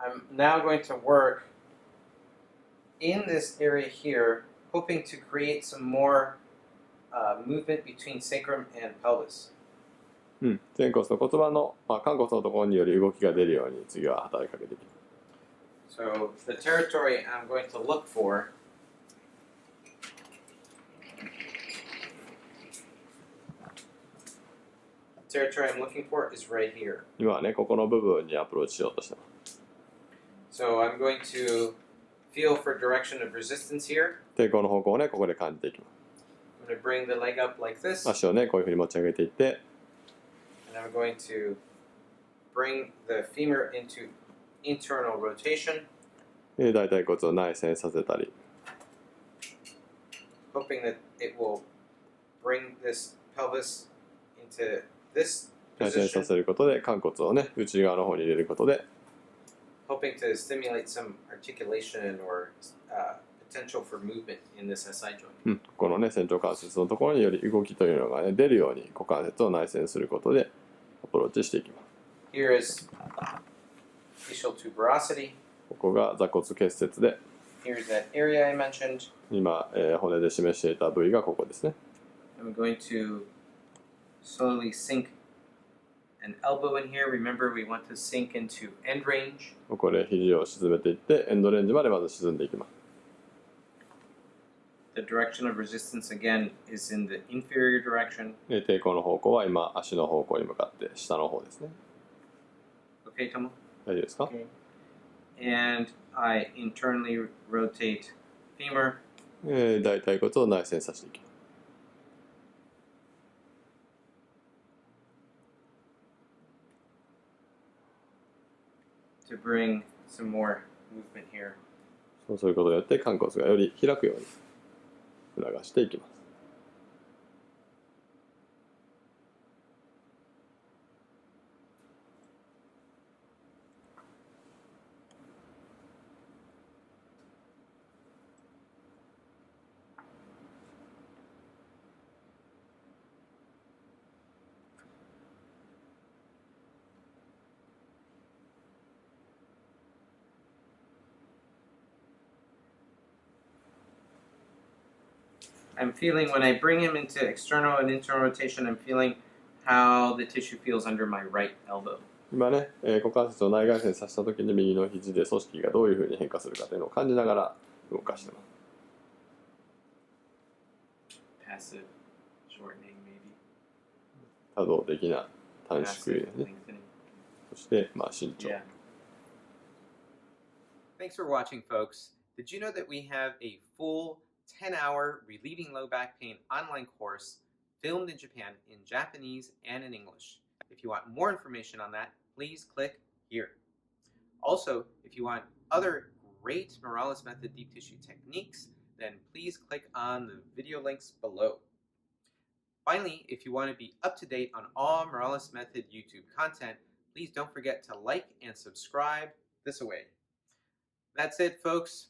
I'm now going to work in this area here, hoping to create some more movement between sacrum and pelvis. 前骨と骨盤の、寛骨のところにより動きが出るように次は働きかけていきます。So the territory I'm going to look for is right here. 今はね、ここの部分にアプローチしようとしてます。So I'm going to feel for direction of resistance here. 抵抗の方向をね、ここで感じていきます。I'm going to bring the leg up like this. 足をね、こういうふうに持ち上げていって、And I'm going to bring the femur into internal rotation. 大腿骨を内旋させたり、hoping that it will bring this pelvis into this 内旋さ position. せることで、寛骨をね、内側の方に入れることで、Hoping to stimulate some articulation or potential for movement in this SI joint. このね、仙腸関節のところにより動きというのが、ね、出るように股関節を内旋することでアプローチしていきます。Here is facial tuberosity. ここが座骨結節で、 Here's that area I mentioned. 今、骨で示していた部位がここですね。I'm going to slowly sink an elbow in here. Remember, we want to sink into end range. ここで肘を沈めていって、エンドレンジまでまず沈んでいきます。The direction of resistance again is in the inferior direction. で、抵抗の方向は今、足の方向に向かって下の方ですね。Okay, Tomo? 大丈夫ですか？ Okay. And I internally rotate femur. 大腿骨を内旋させていきます。To bring some more movement here. そうすることによって寛骨がより開くように促していきます。I'm feeling when I bring him into external and internal rotation, I'm feeling how the tissue feels under my right elbow. 今ね、股関節を内外旋させたときに右の肘で組織がどういうふうに変化するかというのを感じながら動かしています。Passive shortening, maybe. 多動的な短縮ですね。 lengthening. そして、伸長。Yeah. Thanks for watching, folks. Did you know that we have a full 10-hour Relieving Low Back Pain online course filmed in Japan in Japanese and in English? If you want more information on that, please click here. Also, if you want other great Morales Method deep tissue techniques, then please click on the video links below. Finally, if you want to be up to date on all Morales Method YouTube content, please don't forget to like and subscribe this away. That's it, folks.